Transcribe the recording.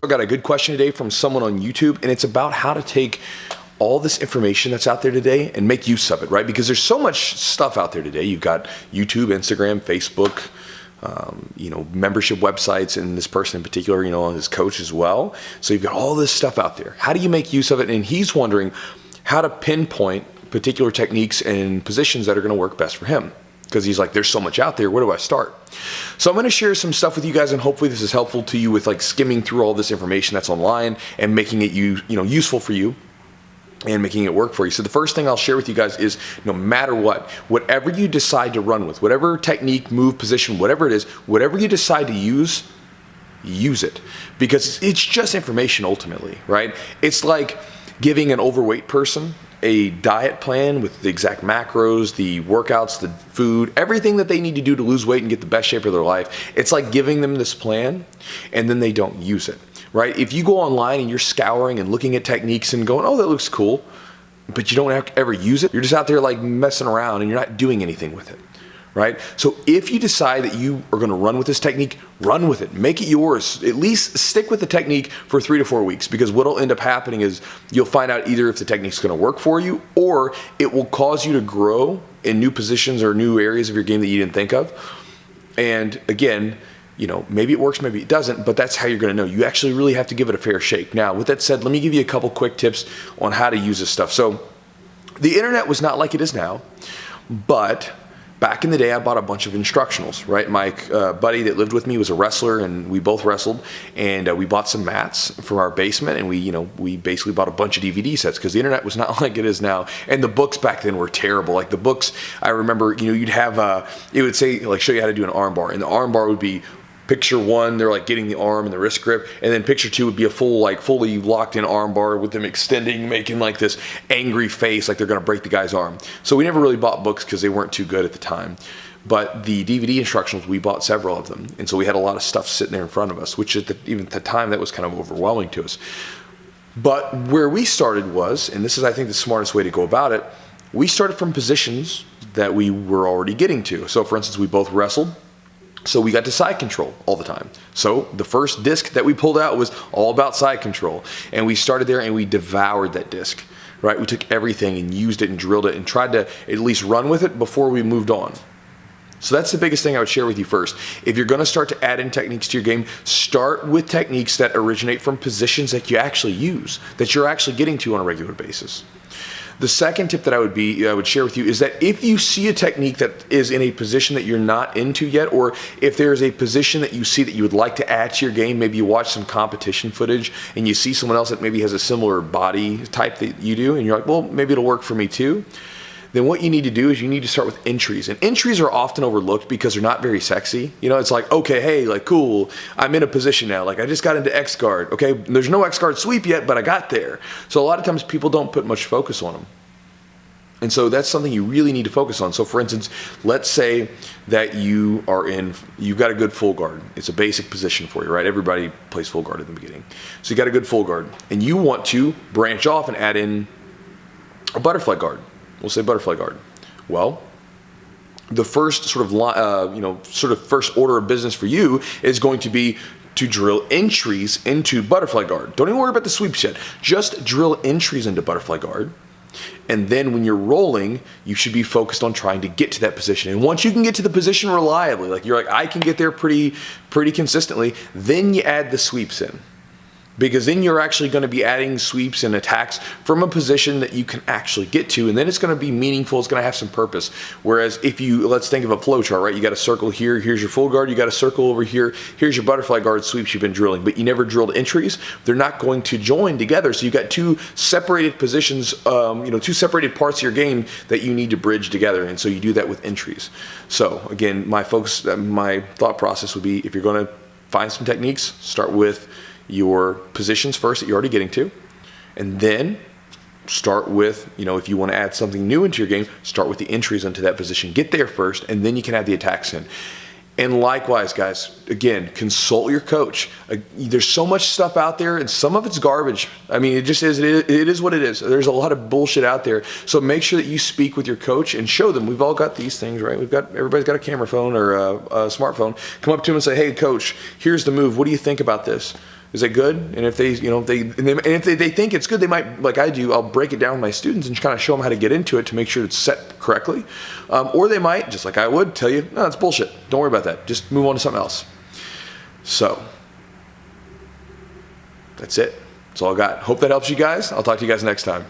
I got a good question today from someone on YouTube, and it's about how to take all this information that's out there today and make use of it, right? Because there's so much stuff out there today. You've got YouTube, Instagram, Facebook, membership websites, and this person in particular, his coach as well. So you've got all this stuff out there. How do you make use of it? And he's wondering how to pinpoint particular techniques and positions that are going to work best for him. Because he's like, there's so much out there, where do I start? So I'm going to share some stuff with you guys, and hopefully this is helpful to you with like skimming through all this information that's online and making it useful for you and making it work for you. So the first thing I'll share with you guys is, no matter what, whatever you decide to run with, whatever technique, move, position, whatever it is, whatever you decide to use it. Because it's just information ultimately, right? It's like giving an overweight person a diet plan with the exact macros, the workouts, the food, everything that they need to do to lose weight and get the best shape of their life. It's like giving them this plan and then they don't use it, right? If you go online and you're scouring and looking at techniques and going, oh, that looks cool, but you don't ever use it, you're just out there like messing around and you're not doing anything with it, right? So if you decide that you are going to run with this technique, run with it, make it yours. At least stick with the technique for 3 to 4 weeks, because what'll end up happening is you'll find out either if the technique's going to work for you or it will cause you to grow in new positions or new areas of your game that you didn't think of. And again, maybe it works, maybe it doesn't, but that's how you're going to know. You actually really have to give it a fair shake. Now, with that said, let me give you a couple quick tips on how to use this stuff. So the internet was not like it is now, but back in the day, I bought a bunch of instructionals, right? My buddy that lived with me was a wrestler, and we both wrestled, and we bought some mats from our basement, and we basically bought a bunch of DVD sets because the internet was not like it is now. And the books back then were terrible. Like the books, I remember, you'd have, it would say, like, show you how to do an arm bar, and the arm bar would be picture 1, they're like getting the arm and the wrist grip, and then picture 2 would be a fully locked in arm bar with them extending, making like this angry face like they're going to break the guy's arm. So we never really bought books because they weren't too good at the time. But the DVD instructionals, we bought several of them, and so we had a lot of stuff sitting there in front of us, which even at the time, that was kind of overwhelming to us. But where we started was, and this is I think the smartest way to go about it, we started from positions that we were already getting to. So for instance, we both wrestled. So we got to side control all the time. So the first disc that we pulled out was all about side control. And we started there and we devoured that disc, right? We took everything and used it and drilled it and tried to at least run with it before we moved on. So that's the biggest thing I would share with you first. If you're going to start to add in techniques to your game, start with techniques that originate from positions that you actually use, that you're actually getting to on a regular basis. The second tip that I would share with you is that if you see a technique that is in a position that you're not into yet, or if there's a position that you see that you would like to add to your game, maybe you watch some competition footage and you see someone else that maybe has a similar body type that you do, and you're like, well, maybe it'll work for me too. Then what you need to do is you need to start with entries. And entries are often overlooked because they're not very sexy. It's like, okay, hey, like, cool, I'm in a position now. Like, I just got into X guard. Okay, there's no X guard sweep yet, but I got there. So a lot of times people don't put much focus on them. And so that's something you really need to focus on. So for instance, let's say that you've got a good full guard. It's a basic position for you, right? Everybody plays full guard at the beginning. So you got a good full guard, and you want to branch off and add in a butterfly guard. We'll say butterfly guard. Well, the first first order of business for you is going to be to drill entries into butterfly guard. Don't even worry about the sweeps yet. Just drill entries into butterfly guard. And then when you're rolling, you should be focused on trying to get to that position. And once you can get to the position reliably, like you're like, I can get there pretty consistently, then you add the sweeps in. Because then you're actually going to be adding sweeps and attacks from a position that you can actually get to, and then it's going to be meaningful, it's going to have some purpose. Whereas let's think of a flow chart, right? You got a circle here, here's your full guard, you got a circle over here, here's your butterfly guard sweeps you've been drilling, but you never drilled entries. They're not going to join together, so you've got two separated positions, two separated parts of your game that you need to bridge together, and so you do that with entries. So again, my thought process would be, if you're going to find some techniques, start with your positions first that you're already getting to, and then start with, if you want to add something new into your game, start with the entries into that position. Get there first, and then you can add the attacks in. And likewise, guys, again, consult your coach. There's so much stuff out there, and some of it's garbage. I mean, it just is. It is what it is. There's a lot of bullshit out there. So make sure that you speak with your coach and show them. We've all got these things, right? Everybody's got a camera phone or a smartphone. Come up to him and say, hey, coach, here's the move. What do you think about this? Is it good? And if they, if they think it's good, they might, like I do, I'll break it down with my students and kind of show them how to get into it to make sure it's set correctly. Or they might, just like I would, tell you, no, it's bullshit. Don't worry about that. Just move on to something else. So that's it. That's all I got. Hope that helps you guys. I'll talk to you guys next time.